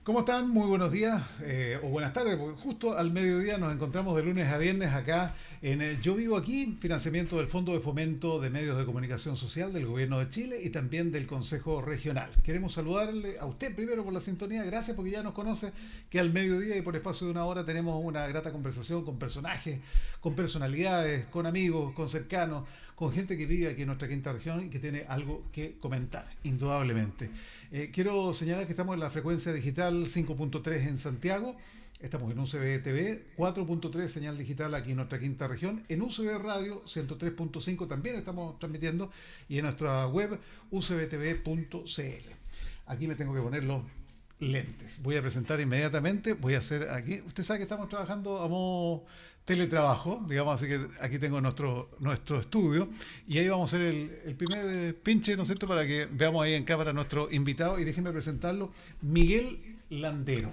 ¿Cómo están? Muy buenos días o buenas tardes, porque justo al mediodía nos encontramos de lunes a viernes acá en Yo Vivo Aquí, financiamiento del Fondo de Fomento de Medios de Comunicación Social del Gobierno de Chile y también del Consejo Regional. Queremos saludarle a usted primero por la sintonía, gracias porque ya nos conoce que al mediodía y por espacio de una hora tenemos una grata conversación con personajes, con personalidades, con amigos, con cercanos, con gente que vive aquí en nuestra quinta región y que tiene algo que comentar, indudablemente. Quiero señalar que estamos en la frecuencia digital 5.3 en Santiago, estamos en UCB TV, 4.3 señal digital aquí en nuestra quinta región, en UCB Radio 103.5 también estamos transmitiendo y en nuestra web ucbtv.cl. Aquí me tengo que poner los lentes. Voy a presentar inmediatamente, voy a hacer aquí, usted sabe que estamos trabajando a modo teletrabajo, digamos, así que aquí tengo nuestro estudio y ahí vamos a hacer el primer pinche, ¿no es cierto?, para que veamos ahí en cámara a nuestro invitado y déjenme presentarlo, Miguel Landero,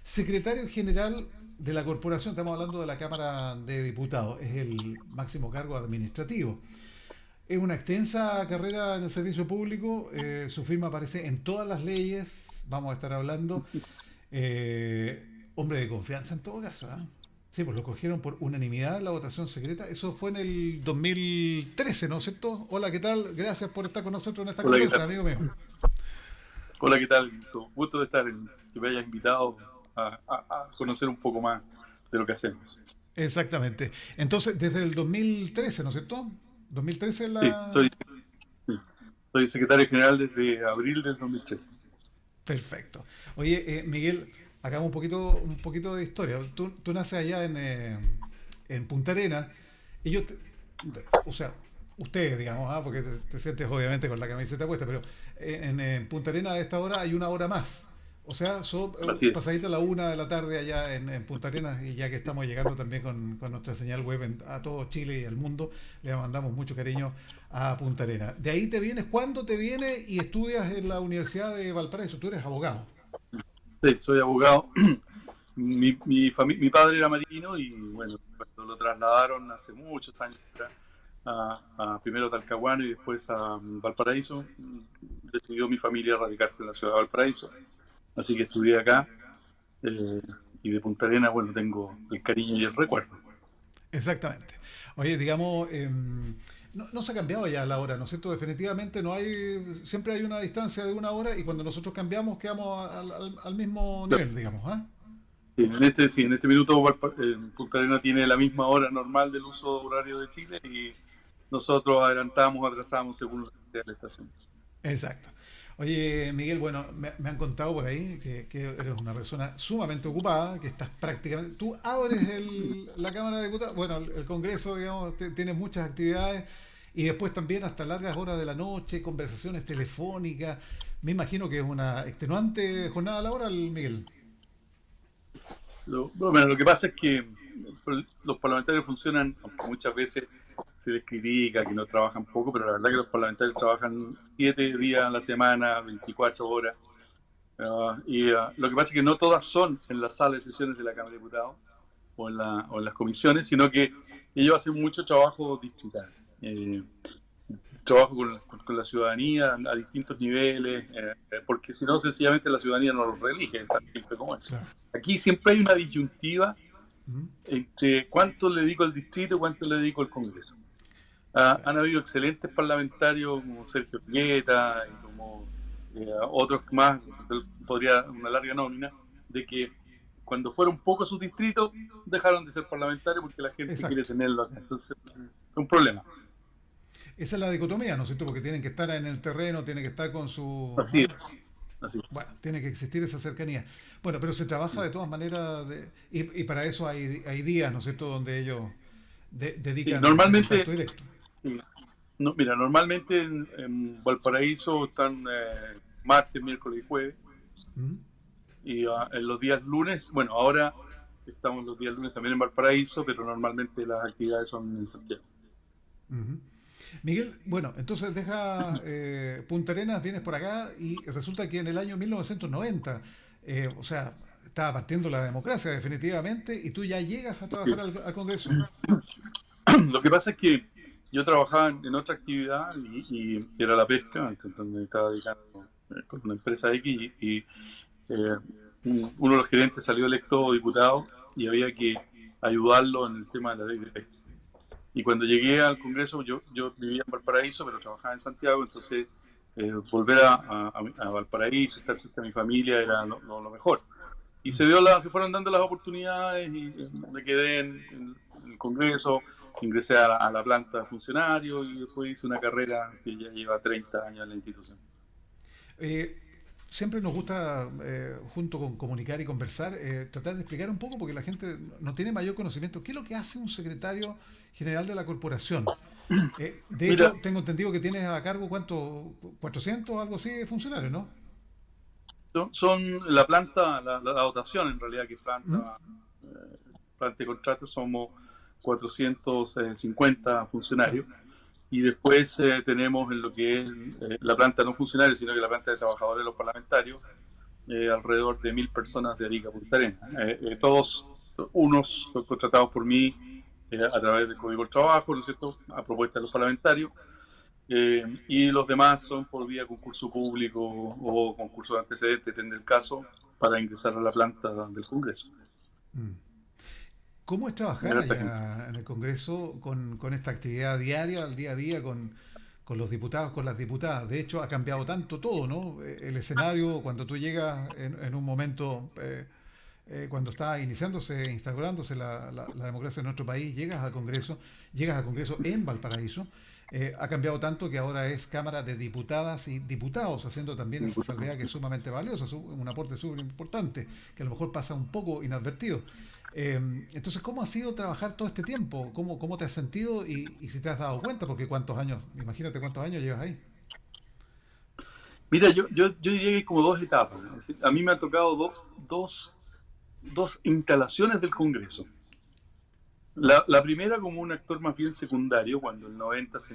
secretario general de la corporación, estamos hablando de la Cámara de Diputados, es el máximo cargo administrativo. Es una extensa carrera en el servicio público, su firma aparece en todas las leyes, vamos a estar hablando, hombre de confianza en todo caso, ¿eh? Sí, pues lo cogieron por unanimidad en la votación secreta. Eso fue en el 2013, ¿no es cierto? Hola, ¿qué tal? Gracias por estar con nosotros en esta Hola, ¿qué conversa, tal? amigo mío. Hola, ¿qué tal? Gusto de estar que me hayas invitado a conocer un poco más de lo que hacemos. Exactamente. Entonces, desde el 2013, ¿no es cierto? 2013 es Sí, la... soy secretario general desde abril del 2013. Perfecto. Oye, Miguel, hagamos un poquito de historia. Tú naces allá en Punta Arenas. Ellos, o sea, ustedes, digamos, porque te sientes obviamente con la camiseta puesta, pero en Punta Arenas a esta hora hay una hora más. O sea, son Así es. pasadita la 1 de la tarde allá en Punta Arenas y ya que estamos llegando también con nuestra señal web a todo Chile y al mundo, le mandamos mucho cariño a Punta Arenas. De ahí te vienes, ¿cuándo te vienes y estudias en la Universidad de Valparaíso? Tú eres abogado. Sí, soy abogado. Mi padre era marino y, bueno, cuando lo trasladaron hace muchos años atrás, primero a Talcahuano y después a Valparaíso, decidió mi familia radicarse en la ciudad de Valparaíso. Así que estudié acá eh, y de Punta Arenas, bueno, tengo el cariño y el recuerdo. Exactamente. Oye, digamos, no se ha cambiado ya la hora, ¿no es cierto? Definitivamente no hay, siempre hay una distancia de una hora y cuando nosotros cambiamos quedamos al mismo Claro. nivel, digamos, ¿ah? Sí, en este minuto Punta Arenas tiene la misma hora normal del uso horario de Chile y nosotros adelantamos, atrasamos según la estación. Exacto. Oye, Miguel, bueno, me han contado por ahí que eres una persona sumamente ocupada, que estás prácticamente... Tú abres la Cámara de Diputados, bueno, el Congreso, digamos, tienes muchas actividades y después también hasta largas horas de la noche, conversaciones telefónicas. Me imagino que es una extenuante jornada laboral, Miguel. Bueno, lo que pasa es que los parlamentarios funcionan, aunque muchas veces se les critica que no trabajan poco, pero la verdad que los parlamentarios trabajan 7 días a la semana, 24 horas. Lo que pasa es que no todas son en la sala de sesiones de la Cámara de Diputados o en las comisiones, sino que ellos hacen mucho trabajo distrital. Trabajo con la ciudadanía a distintos niveles, porque si no, sencillamente la ciudadanía no los reelige tan simple como eso. Claro. Aquí siempre hay una disyuntiva ¿Mm? entre cuánto le dedico al distrito y cuánto le dedico al Congreso. Claro. Han habido excelentes parlamentarios como Sergio Pieta y como otros más, podría una larga nómina, de que cuando fueron pocos sus distritos dejaron de ser parlamentarios porque la gente quiere Exacto. tenerlo acá. Entonces, es un problema. Esa es la dicotomía, ¿no es cierto? Porque tienen que estar en el terreno, tienen que estar con su... Así ¿ah? es. Así es. Bueno, tiene que existir esa cercanía. Bueno, pero se trabaja de todas maneras y para eso hay días, ¿no es cierto?, donde ellos Sí, dedican el normalmente, contacto directo. sí. No, mira, normalmente en Valparaíso están martes, miércoles y jueves. ¿Mm? Y en los días lunes, bueno, ahora estamos los días lunes también en Valparaíso, pero normalmente las actividades son en Santiago. Ujú. Miguel, bueno, entonces deja Punta Arenas, vienes por acá y resulta que en el año 1990, o sea, estaba partiendo la democracia definitivamente y tú ya llegas a Así trabajar es. al Congreso. Lo que pasa es que yo trabajaba en otra actividad y era la pesca, entonces me estaba dedicando con una empresa X y uno de los gerentes salió electo diputado y había que ayudarlo en el tema de la ley de pesca. Y cuando llegué al Congreso, yo vivía en Valparaíso, pero trabajaba en Santiago, entonces volver a Valparaíso, estar cerca de mi familia era lo mejor. Y se fueron dando las oportunidades y me quedé en el Congreso, ingresé a la planta de funcionario y después hice una carrera que ya lleva 30 años en la institución. Siempre nos gusta, junto con comunicar y conversar, tratar de explicar un poco, porque la gente no tiene mayor conocimiento. ¿Qué es lo que hace un secretario general de la corporación? De Mira, hecho, tengo entendido que tienes a cargo, ¿cuánto? 400 o algo así de funcionarios, ¿no? son la planta, la dotación en realidad, que es ¿Mm? planta de contrato, somos 450 funcionarios. Y después tenemos en lo que es la planta no funcionaria, sino que la planta de trabajadores de los parlamentarios, alrededor de 1000 personas de Arica a Punta Arenas. Todos, unos son contratados por mí a través del Código del Trabajo, ¿no es cierto?, a propuesta de los parlamentarios, y los demás son por vía concurso público o concurso de antecedentes, depende del caso, para ingresar a la planta del Congreso. Mm. ¿Cómo es trabajar Mira esta gente. allá en el Congreso con esta actividad diaria, al día a día, con los diputados, con las diputadas? De hecho, ha cambiado tanto todo, ¿no? El escenario, cuando tú llegas en un momento, cuando está iniciándose, instaurándose la democracia en nuestro país, llegas al Congreso en Valparaíso. Ha cambiado tanto que ahora es Cámara de Diputadas y Diputados, haciendo también esa salvedad que es sumamente valiosa, un aporte súper importante, que a lo mejor pasa un poco inadvertido. Entonces, ¿cómo ha sido trabajar todo este tiempo? ¿Cómo te has sentido y si te has dado cuenta? Porque cuántos años, imagínate cuántos años llevas ahí. Mira, yo diría que hay como dos etapas. Es decir, a mí me ha tocado dos instalaciones del Congreso. La primera como un actor más bien secundario, cuando en el 90 se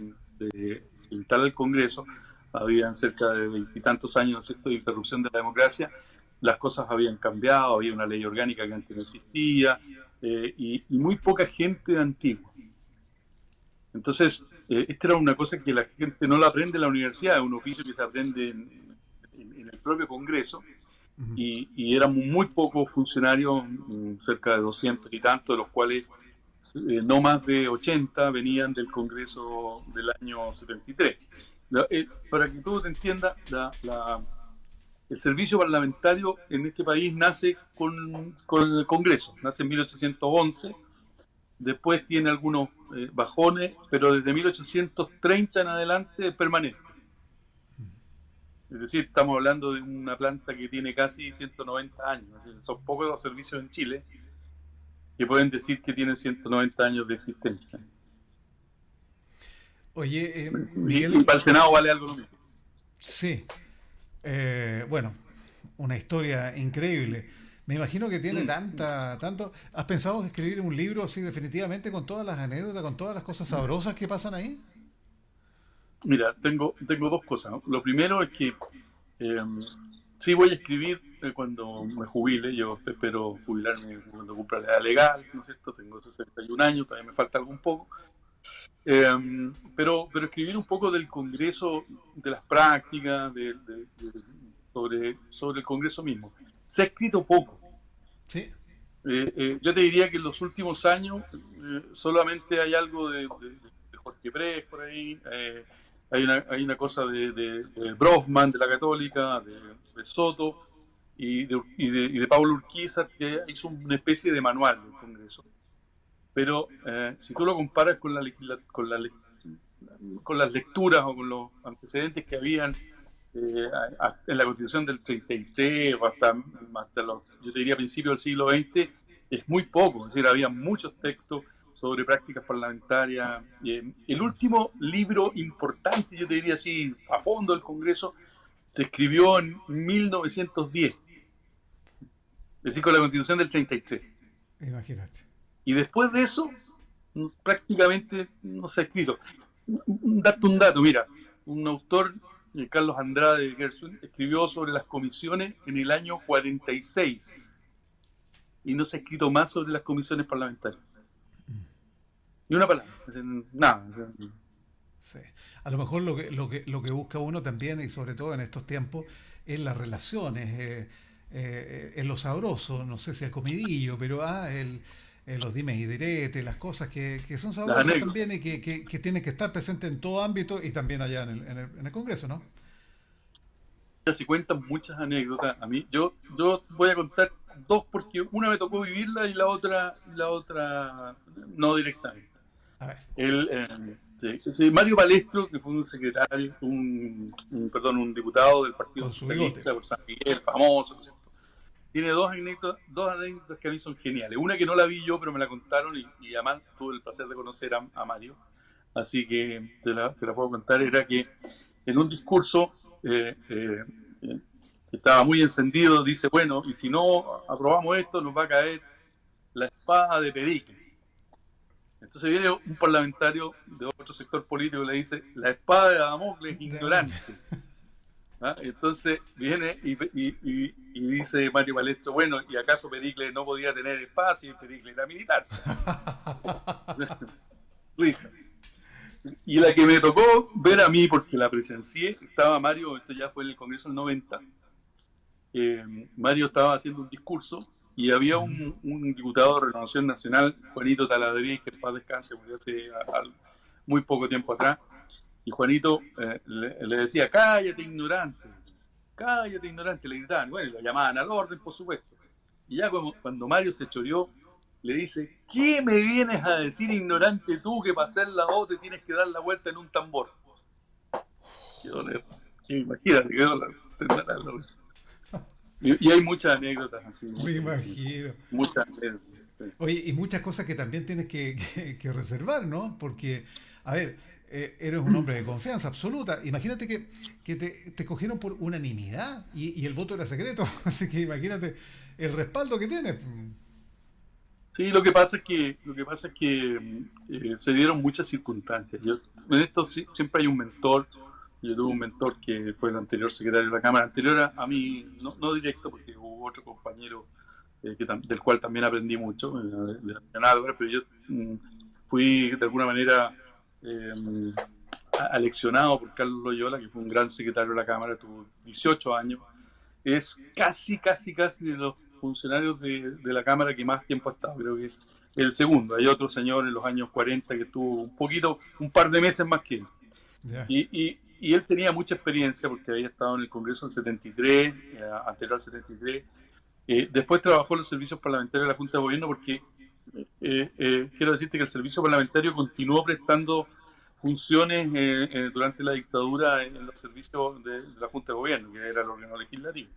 instala el Congreso, habían cerca de veintitantos años, ¿no es cierto?, de interrupción de la democracia, las cosas habían cambiado, había una ley orgánica que antes no existía, y muy poca gente antigua. Entonces, esta era una cosa que la gente no la aprende en la universidad, es un oficio que se aprende en el propio Congreso, Ujú. y éramos muy pocos funcionarios, cerca de 200 y tantos, de los cuales no más de 80 venían del Congreso del año 73. Para que tú te entiendas, el servicio parlamentario en este país nace con el Congreso, nace en 1811, después tiene algunos bajones, pero desde 1830 en adelante es permanente. Es decir, estamos hablando de una planta que tiene casi 190 años. Es decir, son pocos los servicios en Chile que pueden decir que tienen 190 años de existencia. Oye, Y Miguel, para el Senado vale algo lo mismo. sí, bueno, una historia increíble. Me imagino que tiene Mm. tanto. ¿Has pensado en escribir un libro así definitivamente con todas las anécdotas, con todas las cosas sabrosas que pasan ahí? Mira, tengo dos cosas, ¿no? Lo primero es que eh, sí voy a escribir cuando me jubile. Yo espero jubilarme cuando cumpla la edad legal, ¿no es cierto? Tengo 61 años, todavía me falta algún poco. Pero escribir un poco del Congreso, de las prácticas, sobre el Congreso mismo. Se ha escrito poco. Sí. Yo te diría que en los últimos años solamente hay algo de Jorge Pérez por ahí, hay una cosa de Brofman, de la Católica, de Soto y de Pablo Urquiza, que hizo una especie de manual del Congreso. Pero si tú lo comparas con las lecturas o con los antecedentes que habían en la Constitución del 33 o hasta yo te diría, principios del siglo XX, es muy poco. Es decir, había muchos textos sobre prácticas parlamentarias. El último libro importante, yo te diría así, a fondo del Congreso, se escribió en 1910, es decir, con la Constitución del 33. Imagínate. Y después de eso, prácticamente no se ha escrito. Un dato, mira, un autor, Carlos Andrade de Gershwin, escribió sobre las comisiones en el año 46 y no se ha escrito más sobre las comisiones parlamentarias. Ni una palabra, nada. Sí. A lo mejor lo que busca uno también, y sobre todo en estos tiempos, es las relaciones. en lo sabroso, no sé si el comidillo, pero los dimes y diretes, las cosas que son sabrosas también y que tienen que estar presentes en todo ámbito y también allá en el Congreso, ¿no? Se cuentan muchas anécdotas. A mí, yo voy a contar dos porque una me tocó vivirla y la otra no directamente. A ver. Mario Palestro, que fue un secretario, un diputado del Partido Socialista por San Miguel, famoso, ¿cierto? Tiene dos anécdotas que a mí son geniales. Una que no la vi yo, pero me la contaron y además tuve el placer de conocer a Mario. Así que te la puedo contar. Era que en un discurso que estaba muy encendido, dice, bueno, y si no aprobamos esto, nos va a caer la espada de Pericle. Entonces viene un parlamentario de otro sector político y le dice, la espada de Damocles es ignorante. ¿Ah? Entonces viene y dice Mario Palestro, bueno, ¿y acaso Pericle no podía tener espada si Pericle era militar? Risa. Y la que me tocó ver a mí, porque la presencié, estaba Mario, esto ya fue en el Congreso del 90, Mario estaba haciendo un discurso y había un diputado de Renovación Nacional, Juanito Taladriz, que en paz descanse, murió hace muy poco tiempo atrás, y Juanito le decía, cállate ignorante, le gritaban, bueno, y lo llamaban al orden, por supuesto. Y ya cuando Mario se choreó, le dice, ¿qué me vienes a decir, ignorante, tú, que para hacer la O te tienes que dar la vuelta en un tambor? Imagínate, quedó la risa. Y hay muchas anécdotas así. Me imagino. Muchas anécdotas. Sí. Oye, y muchas cosas que también tienes que reservar, ¿no? Porque, a ver, eres un hombre de confianza absoluta. Imagínate que te escogieron por unanimidad y el voto era secreto. Así que imagínate el respaldo que tienes. Sí, lo que pasa es que se dieron muchas circunstancias. En esto siempre hay un mentor. Yo tuve un mentor que fue el anterior secretario de la Cámara, anterior a mí, no directo, porque hubo otro compañero del cual también aprendí mucho, de Álvarez, pero yo fui de alguna manera aleccionado por Carlos Loyola, que fue un gran secretario de la Cámara, tuvo 18 años. Es casi de los funcionarios de la Cámara que más tiempo ha estado, creo que es el segundo. Hay otro señor en los años 40 que estuvo un par de meses más que él. Yeah. Y él tenía mucha experiencia porque había estado en el Congreso en 73, anterior al 73. Después trabajó en los servicios parlamentarios de la Junta de Gobierno porque quiero decirte que el servicio parlamentario continuó prestando funciones durante la dictadura en los servicios de la Junta de Gobierno, que era el órgano legislativo.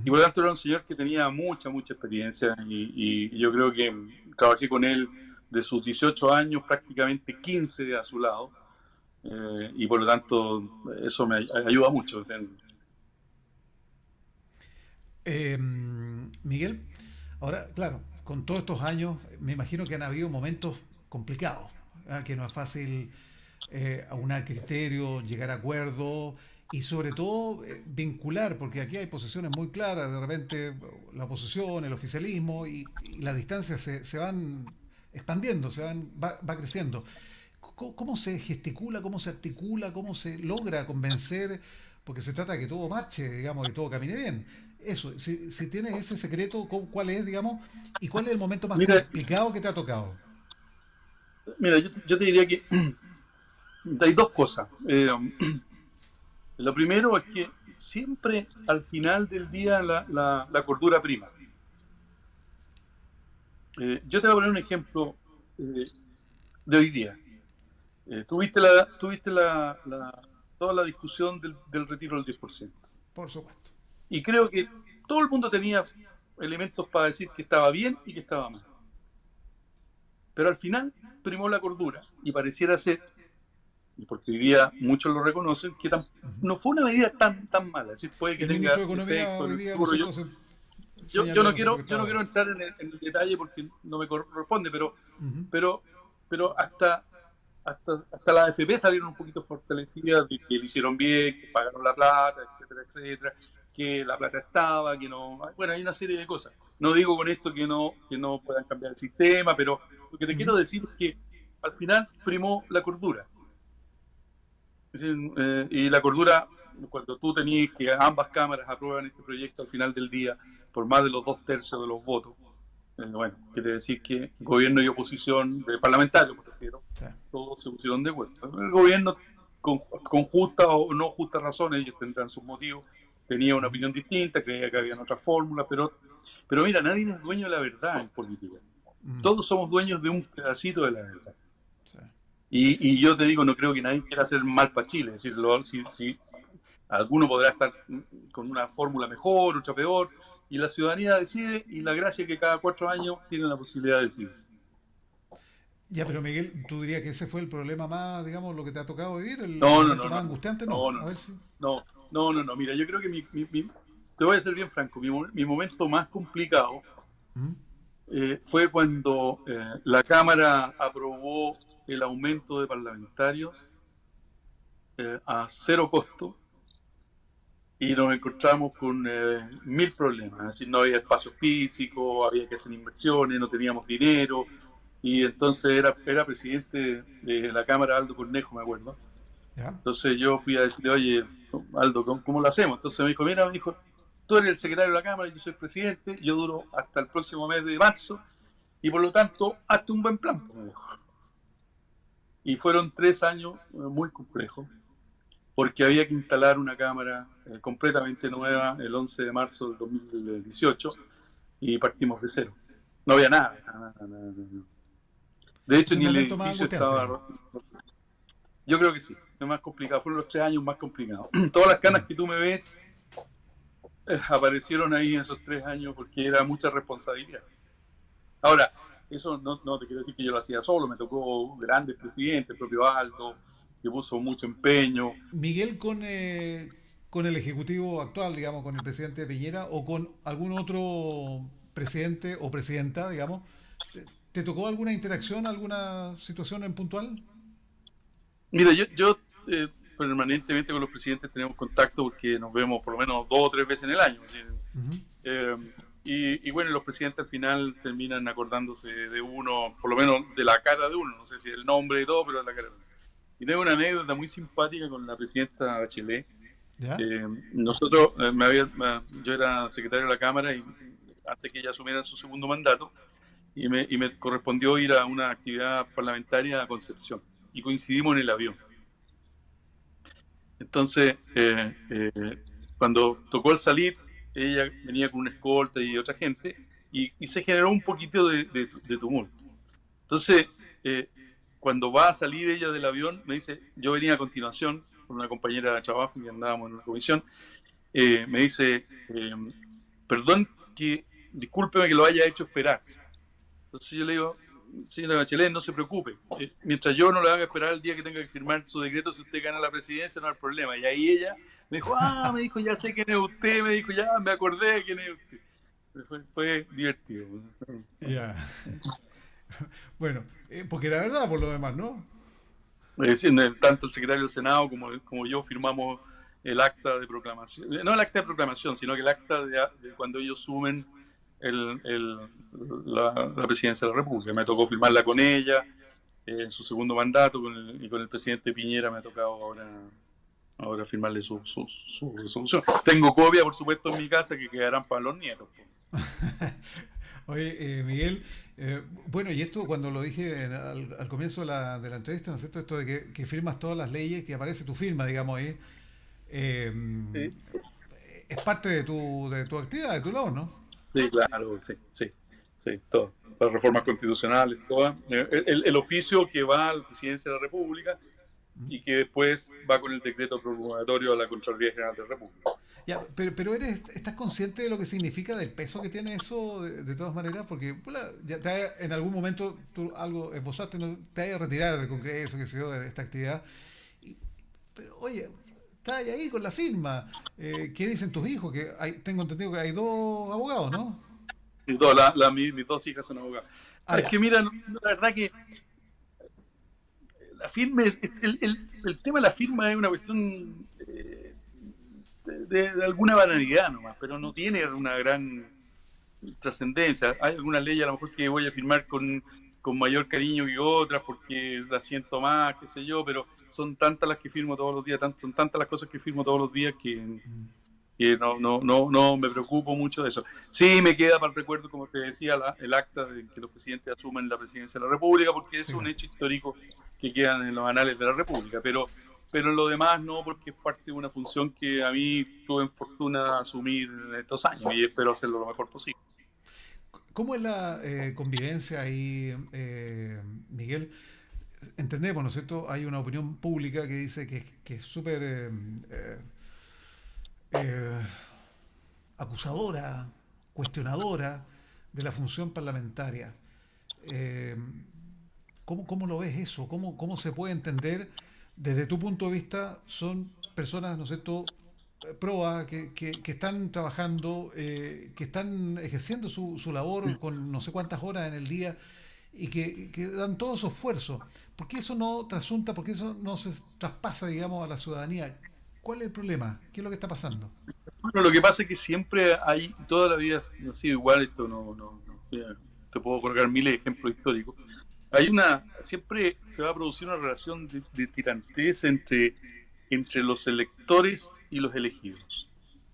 Y por lo tanto era un señor que tenía mucha experiencia y yo creo que trabajé con él de sus 18 años, prácticamente 15 a su lado. Y por lo tanto eso me ayuda mucho. Miguel, ahora, claro, con todos estos años me imagino que han habido momentos complicados, que no es fácil aunar criterios, llegar a acuerdos y sobre todo vincular, porque aquí hay posiciones muy claras, de repente la oposición, el oficialismo y las distancias se van expandiendo, va creciendo. ¿Cómo se gesticula, cómo se articula, cómo se logra convencer? Porque se trata de que todo marche, digamos, y todo camine bien. Eso, si tienes ese secreto, ¿cuál es, digamos? ¿Y cuál es el momento más complicado que te ha tocado? Mira, yo te diría que hay dos cosas. Lo primero es que siempre al final del día la cordura prima. Yo te voy a poner un ejemplo de hoy día. Tuviste toda la discusión del retiro del 10%. Por supuesto. Y creo que todo el mundo tenía elementos para decir que estaba bien y que estaba mal. Pero al final primó la cordura y pareciera ser, y porque hoy día muchos lo reconocen, que no fue una medida tan mala. Es decir, puede que tenga efectos en el futuro. Yo no quiero entrar en el detalle porque no me corresponde, pero hasta la AFP salieron un poquito fortalecidas, que le hicieron bien, que pagaron la plata, etcétera, que la plata estaba, que no... Bueno, hay una serie de cosas. No digo con esto que no puedan cambiar el sistema, pero lo que te quiero decir es que al final primó la cordura. Es decir, y la cordura cuando tú tenías que ambas cámaras aprueban este proyecto al final del día por más de los 2/3 de los votos, bueno, quiere decir que gobierno y oposición, de parlamentarios me refiero, Sí. todos se pusieron de acuerdo. El gobierno, con justas o no justas razones, ellos tendrán sus motivos, tenía una opinión distinta, creía que había otra fórmula, pero mira, nadie es dueño de la verdad en política. Todos somos dueños de un pedacito de la verdad. Sí. Y yo te digo, no creo que nadie quiera hacer mal para Chile. Es decir, si alguno podrá estar con una fórmula mejor, otra peor, y la ciudadanía decide, y la gracia es que cada 4 años tienen la posibilidad de decidir. Ya, pero Miguel, ¿tú dirías que ese fue el problema más, digamos, lo que te ha tocado vivir? ¿El No, momento más angustiante? No. A ver si... no. Mira, yo creo que te voy a ser bien franco, mi momento más complicado fue cuando la Cámara aprobó el aumento de parlamentarios a cero costo y nos encontramos con 1000 problemas. Es decir, no había espacio físico, había que hacer inversiones, no teníamos dinero. Y entonces era presidente de la Cámara Aldo Cornejo, me acuerdo. ¿Ya? Entonces yo fui a decirle, oye, Aldo, ¿cómo lo hacemos? Entonces me dijo, tú eres el secretario de la Cámara, yo soy el presidente, yo duro hasta el próximo mes de marzo, y por lo tanto, hazte un buen plan, me dijo. Y fueron 3 años muy complejos, porque había que instalar una cámara completamente nueva el 11 de marzo del 2018, y partimos de cero. No había nada. De hecho, ni el edificio estaba... Yo creo que sí, es más complicado. Fueron los 3 años más complicados. Todas las canas que tú me ves aparecieron ahí en esos 3 años porque era mucha responsabilidad. Ahora, eso no te quiero decir que yo lo hacía solo, me tocó grandes presidentes, el propio Aldo, que puso mucho empeño. Miguel, con el Ejecutivo actual, digamos, con el presidente Piñera o con algún otro presidente o presidenta, digamos, ¿te tocó alguna interacción, alguna situación en puntual? Mira, yo permanentemente con los presidentes tenemos contacto porque nos vemos por lo menos 2 o 3 veces en el año. Y bueno, los presidentes al final terminan acordándose de uno, por lo menos de la cara de uno, no sé si el nombre y todo, pero de la cara de uno. Y tengo una anécdota muy simpática con la presidenta Bachelet. Nosotros, yo era secretario de la Cámara y antes que ella asumiera su segundo mandato, y me correspondió ir a una actividad parlamentaria a Concepción, y coincidimos en el avión. Entonces, cuando tocó el salir, ella venía con una escolta y otra gente, y se generó un poquito de tumulto. Entonces, cuando va a salir ella del avión, me dice, yo venía a continuación con una compañera de trabajo que andábamos en una comisión, me dice, perdón, discúlpeme que lo haya hecho esperar. Entonces yo le digo, señora Bachelet, no se preocupe, mientras yo no le haga esperar el día que tenga que firmar su decreto, si usted gana la presidencia no hay problema. Y ahí ella me dijo, ya sé quién es usted, me dijo, ya me acordé de quién es usted. Fue divertido. Ya. Bueno, porque la verdad, por lo demás, ¿no? Es decir, tanto el secretario del Senado como yo firmamos el acta de proclamación, no el acta de proclamación, sino que el acta de cuando ellos sumen la presidencia de la República. Me tocó firmarla con ella en su segundo mandato, y con el presidente Piñera me ha tocado ahora firmarle su resolución. Tengo copia, por supuesto, en mi casa que quedarán para los nietos. Oye, Miguel, bueno, y esto cuando lo dije al comienzo de la entrevista, ¿no es cierto? Esto de que firmas todas las leyes, que aparece tu firma, digamos, ahí, Sí. es parte de tu actividad, de tu labor, ¿no? Sí, claro, sí, todo. Las reformas constitucionales, todas. El oficio que va a la presidencia de la República y que después va con el decreto promulgatorio a la Contraloría General de la República. Ya, pero ¿estás consciente de lo que significa, del peso que tiene eso de todas maneras? Porque ya en algún momento tú algo esbozaste, ¿no? Te vas a retirar del Congreso, que se dio de esta actividad. Pero oye, estás ahí con la firma. ¿Qué dicen tus hijos? Tengo entendido que hay 2 abogados, ¿no? Sí, mis 2 hijas son abogadas. Es que mira, la verdad que la firma el tema de la firma es una cuestión de alguna banalidad nomás, pero no tiene una gran trascendencia. Hay algunas leyes a lo mejor que voy a firmar con con mayor cariño que otras porque las siento más, qué sé yo, pero son tantas las que firmo todos los días, son tantas las cosas que firmo todos los días que no me preocupo mucho de eso. Sí, me queda para el recuerdo, como te decía, el acta de que los presidentes asumen la presidencia de la República, porque es un hecho histórico que queda en los anales de la República, pero en lo demás no, porque es parte de una función que a mí tuve en fortuna de asumir en estos años y espero hacerlo lo mejor posible. ¿Cómo es la convivencia ahí, Miguel? Entendemos, ¿no es cierto? Hay una opinión pública que dice que es súper eh, acusadora, cuestionadora de la función parlamentaria. Eh, ¿Cómo lo ves eso? ¿Cómo se puede entender desde tu punto de vista? Son personas, ¿no es cierto?, proa, que están trabajando, que están ejerciendo su labor con no sé cuántas horas en el día y que dan todo su esfuerzo. ¿Por qué eso no trasunta? ¿Por qué eso no se traspasa, digamos, a la ciudadanía? ¿Cuál es el problema? ¿Qué es lo que está pasando? Bueno, lo que pasa es que siempre hay, toda la vida ha sido igual, esto te puedo colocar miles de ejemplos históricos. Siempre se va a producir una relación de tirantez entre los electores y los elegidos.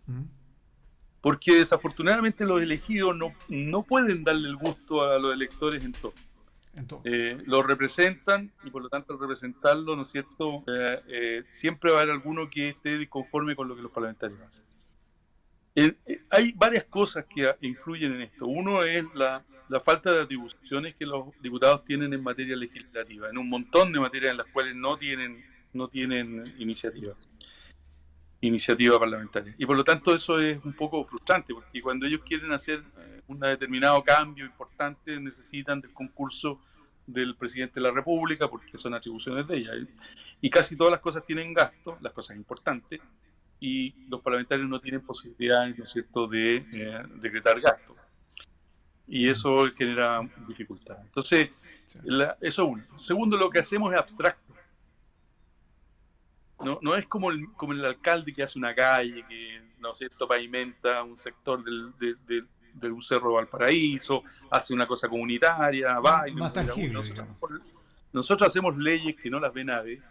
¿Mm? Porque desafortunadamente los elegidos no pueden darle el gusto a los electores en todo. Los representan y por lo tanto al representarlo, ¿no es cierto? Siempre va a haber alguno que esté disconforme con lo que los parlamentarios hacen. Hay varias cosas que influyen en esto. Uno es la falta de atribuciones que los diputados tienen en materia legislativa, en un montón de materias en las cuales no tienen iniciativa parlamentaria. Y por lo tanto eso es un poco frustrante, porque cuando ellos quieren hacer un determinado cambio importante necesitan del concurso del presidente de la República, porque son atribuciones de ella. Y casi todas las cosas tienen gasto, las cosas importantes, y los parlamentarios no tienen posibilidades, ¿no es cierto?, de decretar gasto. Y eso genera dificultades. Entonces, eso es uno. Segundo, lo que hacemos es abstracto. No es como el alcalde que hace una calle, que, ¿no es cierto?, pavimenta un sector de un cerro de Valparaíso, hace una cosa comunitaria, más tangible, nosotros hacemos leyes que no las ve nadie,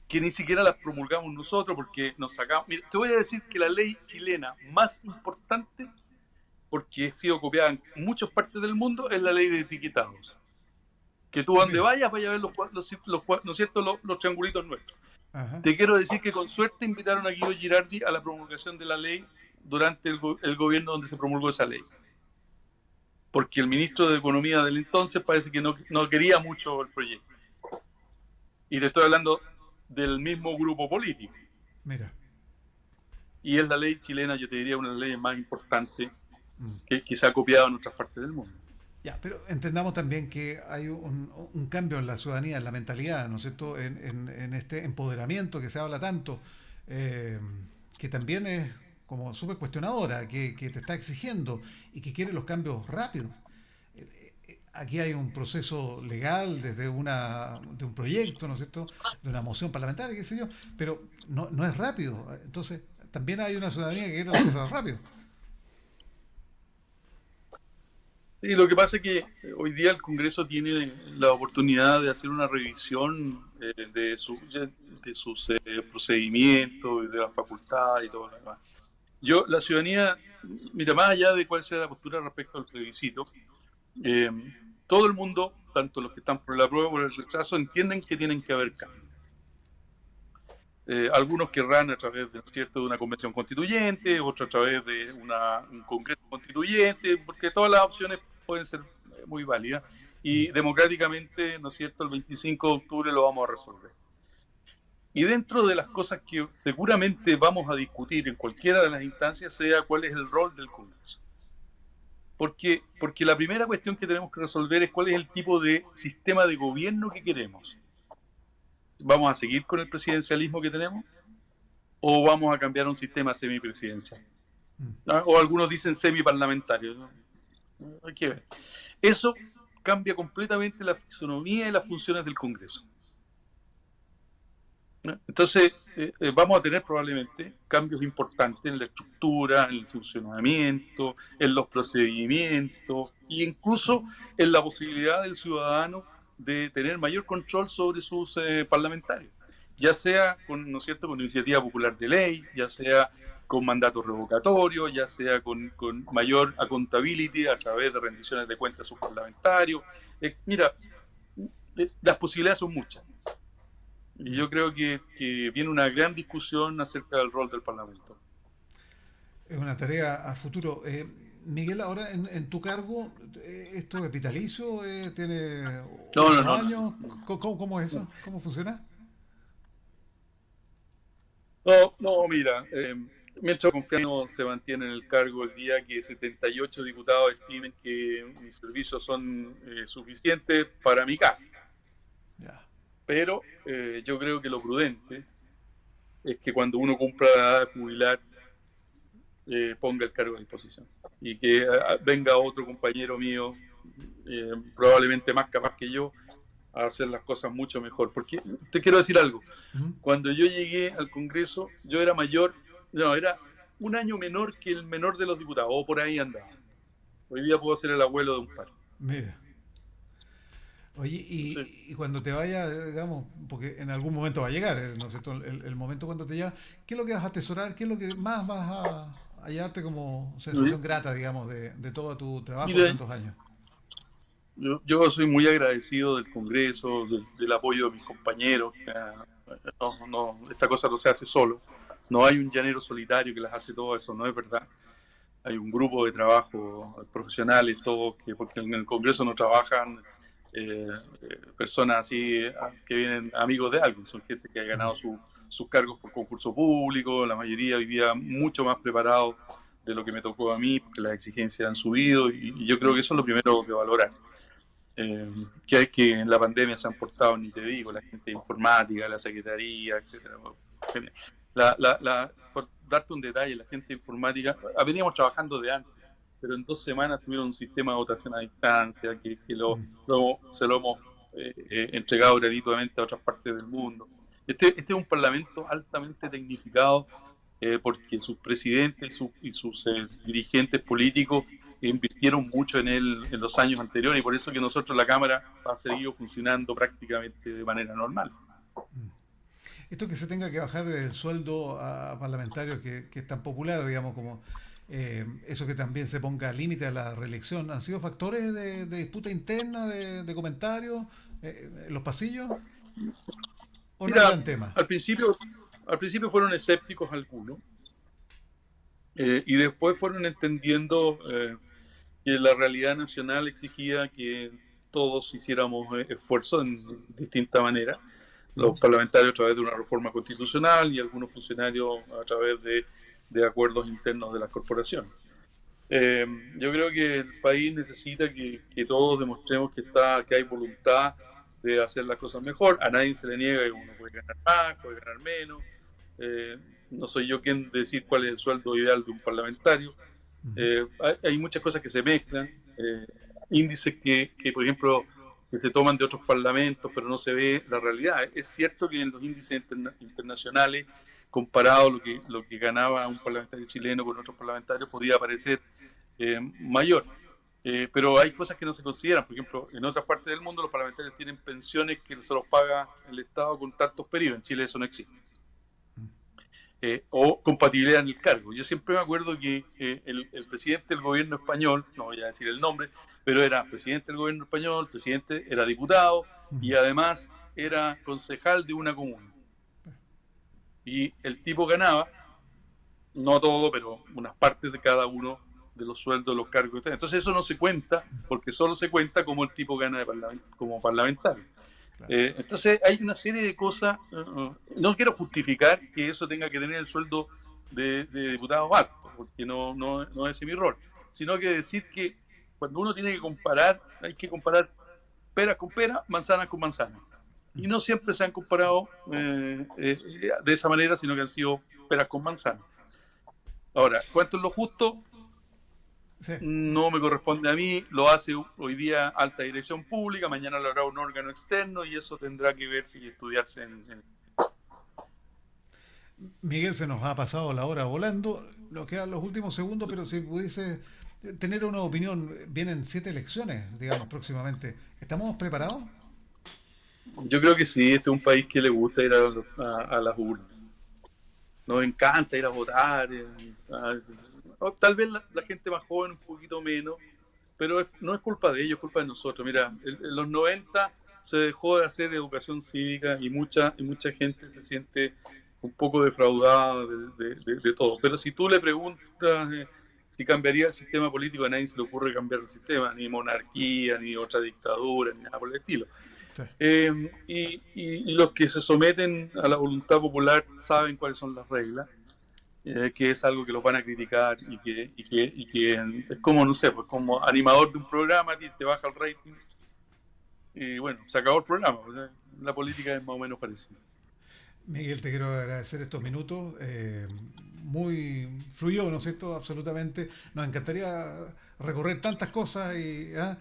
que ni siquiera las promulgamos nosotros porque nos sacamos. Mira, te voy a decir que la ley chilena más importante, porque ha sido copiada en muchas partes del mundo, es la ley de etiquetados. Que tú donde vayas a ver ¿no es cierto?, los triangulitos nuestros. Ajá. Te quiero decir que con suerte invitaron a Guido Girardi a la promulgación de la ley durante el gobierno donde se promulgó esa ley. Porque el ministro de Economía del entonces parece que no quería mucho el proyecto. Y te estoy hablando del mismo grupo político. Mira. Y es la ley chilena, yo te diría, una de las leyes más importantes que se ha copiado en otras partes del mundo. Ya, pero entendamos también que hay un cambio en la ciudadanía, en la mentalidad, ¿no es cierto?, en este empoderamiento que se habla tanto, que también es como súper cuestionadora, que te está exigiendo y que quiere los cambios rápidos. Aquí hay un proceso legal desde de un proyecto, ¿no es cierto?, de una moción parlamentaria, qué sé yo, pero no es rápido. Entonces, también hay una ciudadanía que quiere las cosas rápido. Sí, lo que pasa es que hoy día el Congreso tiene la oportunidad de hacer una revisión de sus procedimientos, de las facultades y todo lo demás. La ciudadanía, mira, más allá de cuál sea la postura respecto al plebiscito, todo el mundo, tanto los que están por la prueba como por el rechazo, entienden que tienen que haber cambios. Algunos querrán a través de una convención constituyente, otros a través de un congreso constituyente, porque todas las opciones pueden ser muy válidas y democráticamente, ¿no es cierto?, el 25 de octubre lo vamos a resolver. Y dentro de las cosas que seguramente vamos a discutir en cualquiera de las instancias sea cuál es el rol del Congreso. Porque la primera cuestión que tenemos que resolver es cuál es el tipo de sistema de gobierno que queremos. ¿Vamos a seguir con el presidencialismo que tenemos? ¿O vamos a cambiar a un sistema semipresidencial? O algunos dicen semiparlamentario, ¿no? Hay que ver. Eso cambia completamente la fisonomía y las funciones del Congreso. Entonces, vamos a tener probablemente cambios importantes en la estructura, en el funcionamiento, en los procedimientos y incluso en la posibilidad del ciudadano de tener mayor control sobre sus parlamentarios, ya sea con, ¿no es cierto?, con iniciativa popular de ley, ya sea con mandato revocatorio, ya sea con mayor accountability a través de rendiciones de cuentas a sus parlamentarios. Mira, las posibilidades son muchas. Y yo creo que viene una gran discusión acerca del rol del Parlamento. Es una tarea a futuro. Miguel, ahora en tu cargo, ¿esto es vitalicio? ¿Tiene No, 8 años? ¿Cómo es eso? ¿Cómo funciona? No, mira, mientras Confiano se mantiene en el cargo el día que 78 diputados estimen que mis servicios son suficientes para mi casa. Ya. Pero yo creo que lo prudente es que cuando uno cumpla la edad de jubilar, ponga el cargo a disposición. Y que venga otro compañero mío, probablemente más capaz que yo, a hacer las cosas mucho mejor. Porque te quiero decir algo. Cuando yo llegué al Congreso, yo era mayor, no, era un año menor que el menor de los diputados, o por ahí andaba. Hoy día puedo ser el abuelo de un par. Mira. Oye, Sí. y cuando te vayas, digamos, porque en algún momento va a llegar, ¿no es cierto? El momento cuando te llevas, ¿qué es lo que vas a atesorar? ¿Qué es lo que más vas a llevarte como sensación grata, digamos, de todo tu trabajo de Mira, tantos años? yo soy muy agradecido del Congreso, del apoyo de mis compañeros. Esta cosa no se hace solo. No hay un llanero solitario que las hace todo eso, no es verdad. Hay un grupo de trabajo profesionales, todos, porque en el Congreso no trabajan personas así que vienen amigos de alguien, son gente que ha ganado sus cargos por concurso público, la mayoría vivía mucho más preparado de lo que me tocó a mí, porque las exigencias han subido, y yo creo que eso es lo primero que valorar. Que es que en la pandemia se han portado, ni te digo, la gente de informática, la secretaría, etcétera. Por darte un detalle, la gente de informática, veníamos trabajando de antes, pero en 2 semanas tuvieron un sistema de votación a distancia que se lo hemos entregado gratuitamente a otras partes del mundo. Este es un parlamento altamente tecnificado porque sus presidentes y sus dirigentes políticos invirtieron mucho en él en los años anteriores, y por eso que nosotros, la Cámara, ha seguido funcionando prácticamente de manera normal. Esto que se tenga que bajar el sueldo a parlamentarios que es tan popular, digamos, como eso que también se ponga límite a la reelección, ¿han sido factores de disputa interna, de comentarios en los pasillos? ¿O no es Mira, gran tema? al principio fueron escépticos algunos, y después fueron entendiendo que la realidad nacional exigía que todos hiciéramos esfuerzo en distinta manera, los parlamentarios a través de una reforma constitucional y algunos funcionarios a través de acuerdos internos de las corporaciones. Yo creo que el país necesita que todos demostremos que hay voluntad de hacer las cosas mejor. A nadie se le niega que uno puede ganar más, puede ganar menos. No soy yo quien decir cuál es el sueldo ideal de un parlamentario. Hay muchas cosas que se mezclan. Índices por ejemplo, que se toman de otros parlamentos, pero no se ve la realidad. Es cierto que en los índices internacionales, comparado lo que ganaba un parlamentario chileno con otros parlamentarios, podría parecer mayor. Pero hay cosas que no se consideran. Por ejemplo, en otras partes del mundo los parlamentarios tienen pensiones que se los paga el Estado con tantos periodos. En Chile eso no existe. O compatibilidad en el cargo. Yo siempre me acuerdo que el presidente del gobierno español, no voy a decir el nombre, pero era presidente del gobierno español, presidente, era diputado y además era concejal de una comuna. Y el tipo ganaba, no todo, pero unas partes de cada uno de los sueldos, los cargos. Entonces eso no se cuenta, porque solo se cuenta como el tipo gana como parlamentario. Entonces hay una serie de cosas, no quiero justificar que eso tenga que tener el sueldo de diputado alto, porque no es ese mi rol, sino que decir que cuando uno tiene que comparar, hay que comparar peras con peras, manzanas con manzanas. Y no siempre se han comparado de esa manera, sino que han sido peras con manzanas. Ahora, ¿cuánto es lo justo? Sí. No me corresponde a mí, lo hace hoy día alta dirección pública, mañana lo hará un órgano externo y eso tendrá que ver si estudiarse en... Miguel, se nos ha pasado la hora volando, nos quedan los últimos segundos, pero si pudiese tener una opinión. Vienen 7 elecciones, digamos, próximamente. ¿Estamos preparados? Yo creo que sí, este es un país que le gusta ir a las urnas. Nos encanta ir a votar. O tal vez la gente más joven un poquito menos, pero no es culpa de ellos, es culpa de nosotros. Mira, en los 90 se dejó de hacer educación cívica y mucha gente se siente un poco defraudada de todo. Pero si tú le preguntas si cambiaría el sistema político, a nadie se le ocurre cambiar el sistema, ni monarquía, ni otra dictadura, ni nada por el estilo. Sí. Y los que se someten a la voluntad popular saben cuáles son las reglas, que es algo que los van a criticar y que es como, no sé, pues como animador de un programa, te baja el rating y bueno, se acabó el programa. O sea, la política es más o menos parecida. Miguel, te quiero agradecer estos minutos. Muy fluyó, ¿no es cierto? Absolutamente. Nos encantaría recorrer tantas cosas de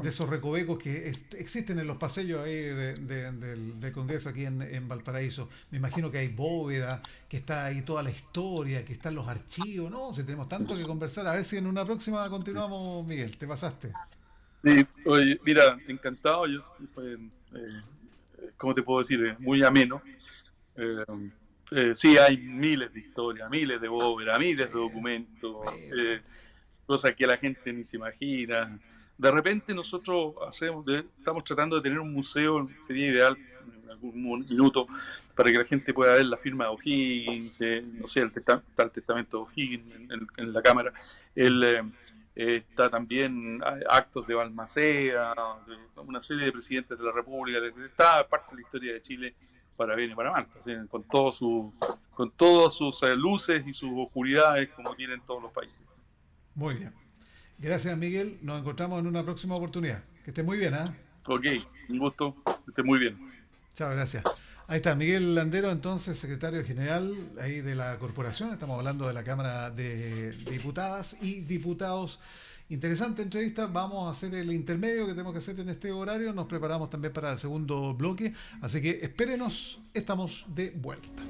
esos recovecos que existen en los pasillos ahí del Congreso aquí en Valparaíso. Me imagino que hay bóveda, que está ahí toda la historia, que están los archivos, ¿no? Si tenemos tanto que conversar, a ver si en una próxima continuamos, Miguel. Te pasaste. Sí, oye, mira, encantado. Fue, ¿cómo te puedo decir? Muy ameno. Eh, sí, hay miles de historias, miles de bóvedas, miles de documentos, cosas que la gente ni se imagina. De repente nosotros estamos tratando de tener un museo, sería ideal en algún minuto, para que la gente pueda ver la firma de O'Higgins, no sé, está el testamento de O'Higgins en la Cámara, está también actos de Balmaceda, de una serie de presidentes de la República, está parte de la historia de Chile para bien y para mal, así, con todas sus luces y sus oscuridades como tienen todos los países. Muy bien. Gracias, Miguel. Nos encontramos en una próxima oportunidad. Que esté muy bien, ¿ah? Ok, un gusto, que esté muy bien. Chao, gracias. Ahí está Miguel Landero, entonces secretario general ahí de la corporación. Estamos hablando de la Cámara de Diputadas y Diputados. Interesante entrevista. Vamos a hacer el intermedio que tenemos que hacer en este horario. Nos preparamos también para el segundo bloque. Así que espérenos, estamos de vuelta.